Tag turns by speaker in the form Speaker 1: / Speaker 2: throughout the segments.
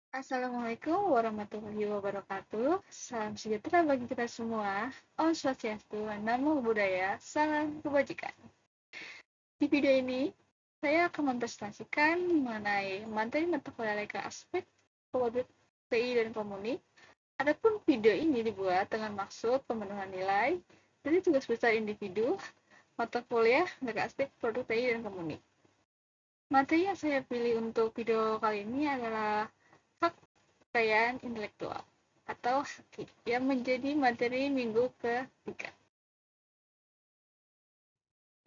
Speaker 1: Assalamualaikum warahmatullahi wabarakatuh. Salam sejahtera bagi kita semua. Om Swastiastu, Namo Buddhaya, salam kebajikan. Di video ini, saya akan mempresentasikan mengenai materi mata kuliah Reka aspek probabilitas TI dan komuni. Adapun video ini dibuat dengan maksud pemenuhan nilai dari tugas besar individu mata kuliah Reka aspek produk TI dan komuni. Materi yang saya pilih untuk video kali ini adalah hak kekayaan intelektual atau HAKI yang menjadi materi minggu ketiga.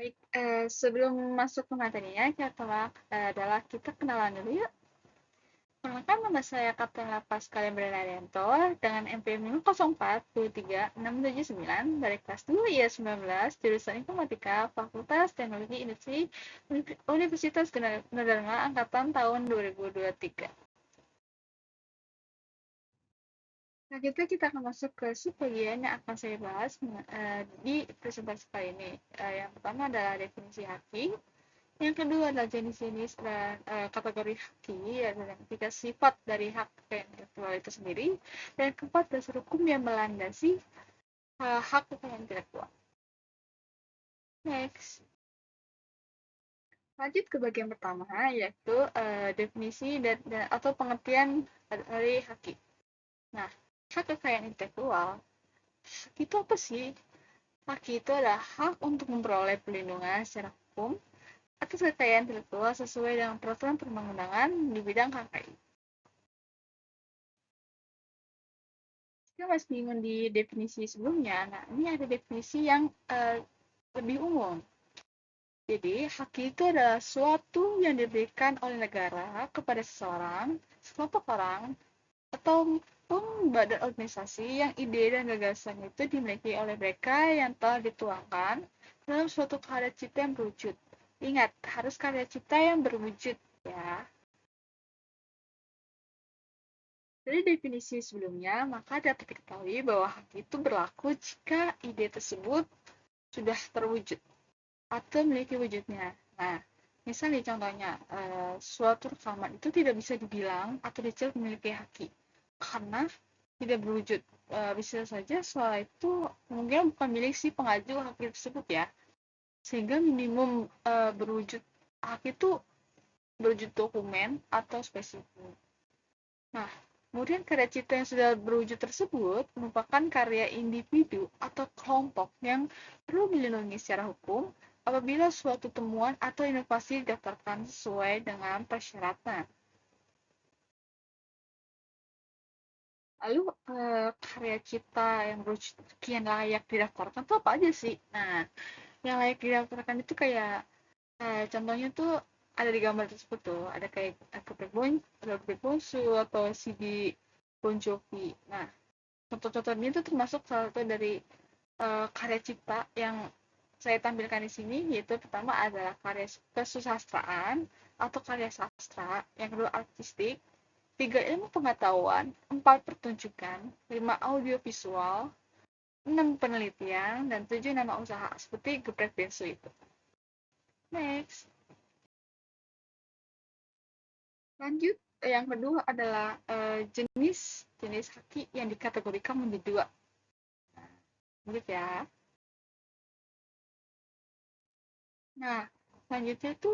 Speaker 1: Baik, sebelum masuk ke materinya, adalah kita kenalan dulu yuk. Perkenalkan, nama saya Kapten Lapas Kalian Bernardianto dengan NPM 0423 679 dari kelas 2 IA 19 jurusan Informatika Fakultas Teknologi Industri Universitas Gunadarma angkatan tahun 2023. Selanjutnya kita akan masuk ke subbagian yang akan saya bahas di presentasi kali ini. Yang pertama adalah definisi haki, yang kedua adalah jenis-jenis dan kategori haki, dan ketiga sifat dari hak kekayaan intelektual itu sendiri, dan keempat dasar hukum yang melandasi hak kekayaan intelektual. Next. Lanjut ke bagian pertama, yaitu definisi atau pengertian dari haki. Nah, hak kekayaan intelektual itu apa sih? Hak itu adalah hak untuk memperoleh perlindungan secara hukum atas kekayaan intelektual sesuai dengan peraturan perundang-undangan di bidang KKI. Jika masih bingung di definisi sebelumnya, nah ini ada definisi yang lebih umum. Jadi, hak itu adalah suatu yang diberikan oleh negara kepada seseorang, sekelompok orang, atau badan organisasi yang ide dan gagasan itu dimiliki oleh mereka yang telah dituangkan dalam suatu karya cipta yang berwujud. Ingat, harus karya cipta yang berwujud ya. Dari definisi sebelumnya, maka dapat diketahui bahwa hak itu berlaku jika ide tersebut sudah terwujud atau memiliki wujudnya. Nah, misalnya contohnya, suatu rekaman itu tidak bisa dibilang atau dicap memiliki haki karena tidak berwujud. Bisa saja soal itu mungkin bukan milik si pengaju hak tersebut ya, sehingga minimum berwujud hak itu berwujud dokumen atau spesifik. Nah, kemudian karya cipta yang sudah berwujud tersebut merupakan karya individu atau kelompok yang perlu dilindungi secara hukum apabila suatu temuan atau inovasi didaftarkan sesuai dengan persyaratan. Lalu karya cipta yang berwujud sekian layak didaftarkan itu apa aja sih? Nah, yang layak didaftarkan itu kayak contohnya tuh ada di gambar tersebut tuh, ada kayak Geprek Bonsu atau CD Bon Jovi. Nah, contoh-contoh ini tuh termasuk salah satu dari karya cipta yang saya tampilkan di sini, yaitu pertama adalah karya kesusastraan atau karya sastra, yang kedua artistik, tiga ilmu pengetahuan, empat pertunjukan, lima audiovisual, enam penelitian, dan tujuh nama usaha seperti Geprek Bensu itu. Next. Lanjut, yang kedua adalah jenis haki yang dikategorikan menjadi dua. Lanjut ya. Nah, selanjutnya itu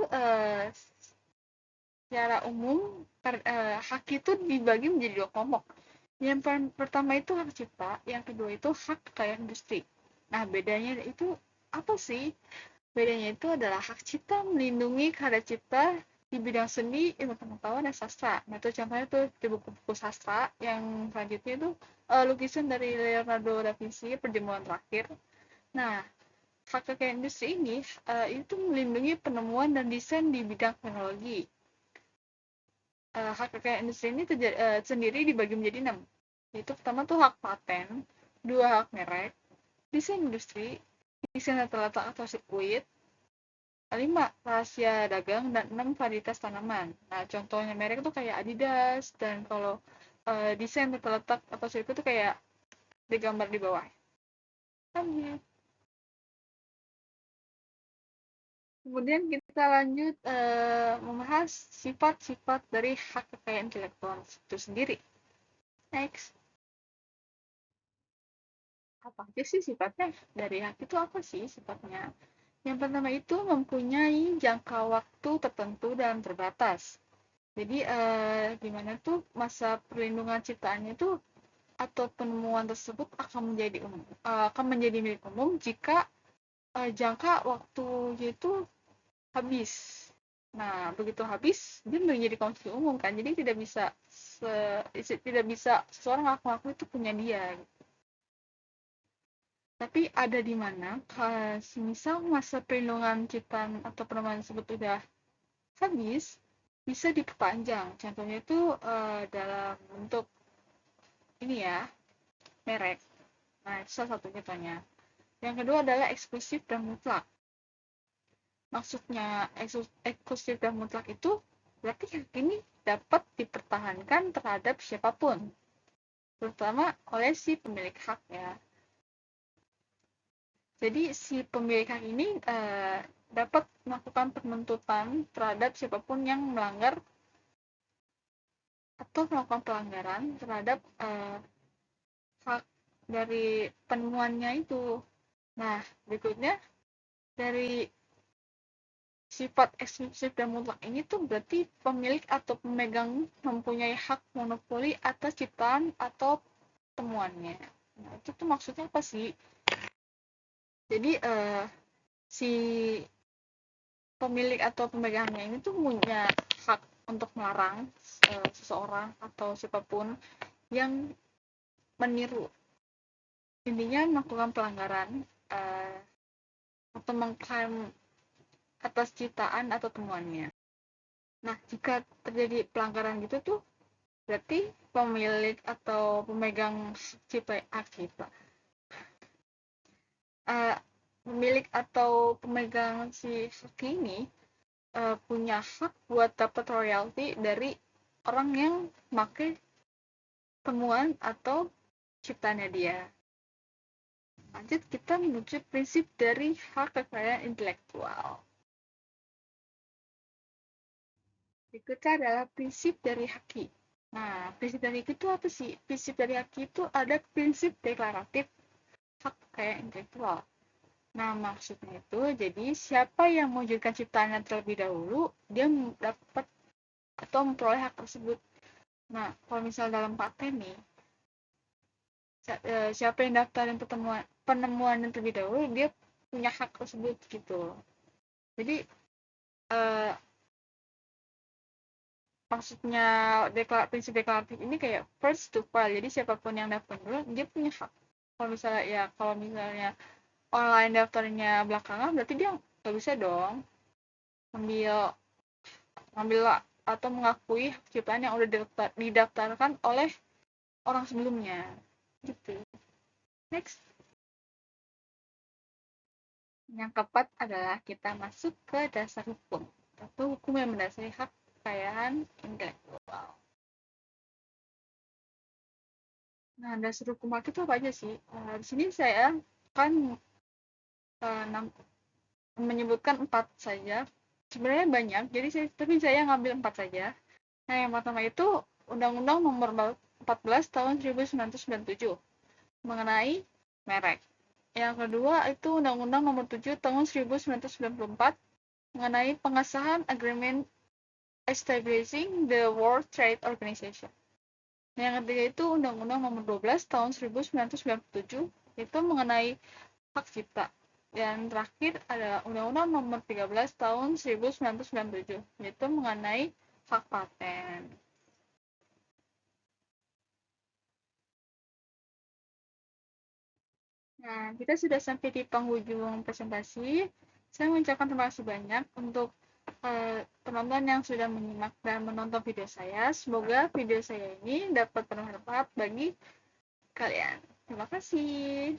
Speaker 1: secara umum hak itu dibagi menjadi dua kelompok. Yang pertama itu hak cipta, yang kedua itu hak kekayaan industri. Nah, bedanya itu apa sih? Bedanya itu adalah hak cipta melindungi karya cipta di bidang seni, ilmu pengetahuan, dan sastra. Nah, itu contohnya tuh di buku-buku sastra yang selanjutnya itu lukisan dari Leonardo da Vinci, Perjamuan Terakhir. Nah, hak kekayaan industri ini itu melindungi penemuan dan desain di bidang teknologi. Hak kekayaan industri ini sendiri dibagi menjadi 6. Yaitu pertama tuh hak paten, dua hak merek, desain industri, desain tata letak atau sirkuit, 5 rahasia dagang, dan 6 varietas tanaman. Nah, contohnya merek tuh kayak Adidas, dan kalau desain tata letak atau sirkuit tuh kayak digambar di bawah. Kemudian kita lanjut membahas sifat-sifat dari hak kekayaan intelektual itu sendiri. Next. Apa aja sih sifatnya? Dari hak itu apa sih sifatnya? Yang pertama itu mempunyai jangka waktu tertentu dan terbatas. Jadi gimana tuh masa perlindungan ciptaannya tuh atau penemuan tersebut akan menjadi milik umum jika jangka waktunya itu habis. Nah, begitu habis dia menjadi konsumsi umum kan. Jadi tidak bisa seseorang ngaku-ngaku itu punya dia. Tapi ada di mana semisal masa perlindungan ciptaan atau penemuan tersebut udah habis, bisa diperpanjang. Contohnya itu dalam bentuk ini ya, merek. Nah, itu salah satu contohnya. Yang kedua adalah eksklusif dan mutlak. Maksudnya eksklusif dan mutlak itu berarti hak ini dapat dipertahankan terhadap siapapun, terutama oleh si pemilik hak ya. Jadi si pemilik hak ini dapat melakukan penuntutan terhadap siapapun yang melanggar atau melakukan pelanggaran terhadap hak dari penemuannya itu. Nah, berikutnya dari sifat eksklusif dan mutlak ini tuh berarti pemilik atau pemegang mempunyai hak monopoli atas ciptaan atau temuannya. Nah, itu tuh maksudnya apa sih? Jadi si pemilik atau pemegangnya ini tuh punya hak untuk melarang seseorang atau siapapun yang meniru, intinya melakukan pelanggaran atau mengklaim atas ciptaan atau temuannya. Nah, jika terjadi pelanggaran gitu tuh berarti pemilik atau pemegang pemilik atau pemegang si hak ini punya hak buat dapat royalti dari orang yang pakai temuan atau ciptaannya dia. Lanjut kita menuju prinsip dari hak kekayaan intelektual. Berikutnya adalah prinsip dari haki. Nah, prinsip dari haki itu apa sih? Prinsip dari haki itu ada prinsip deklaratif hak kekayaan intelektual. Nah, maksudnya itu, jadi siapa yang mewujudkan ciptaannya terlebih dahulu, dia dapat atau memperoleh hak tersebut. Nah, kalau misal dalam paten nih, siapa yang daftarin penemuan yang terlebih dahulu, dia punya hak tersebut gitu. Jadi, maksudnya prinsip deklaratif ini kayak first to file. Jadi siapapun yang daftar dulu, dia punya hak. Kalau misalnya orang lain daftarnya belakangan, berarti dia nggak bisa dong ngambil atau mengakui hak ciptaan yang udah didaftarkan oleh orang sebelumnya gitu. Next, yang keempat adalah kita masuk ke dasar hukum atau hukum yang mendasari hak kekayaan intelektual. Nah, dasar hukum hak itu apa aja sih? Di sini saya akan menyebutkan 4 saja. Sebenarnya banyak, tapi saya ngambil 4 saja. Nah, yang pertama itu Undang-Undang Nomor 14 Tahun 1997 mengenai merek. Yang kedua itu Undang-Undang Nomor 7 Tahun 1994 mengenai pengesahan Agreement Establishing the World Trade Organization. Yang ketiga itu Undang-Undang Nomor 12 Tahun 1997 itu mengenai hak cipta. Dan terakhir ada Undang-Undang Nomor 13 Tahun 1997 yaitu mengenai hak paten. Nah, kita sudah sampai di penghujung presentasi. Saya mengucapkan terima kasih banyak untuk penonton yang sudah menyimak dan menonton video saya. Semoga video saya ini dapat bermanfaat bagi kalian. Terima kasih.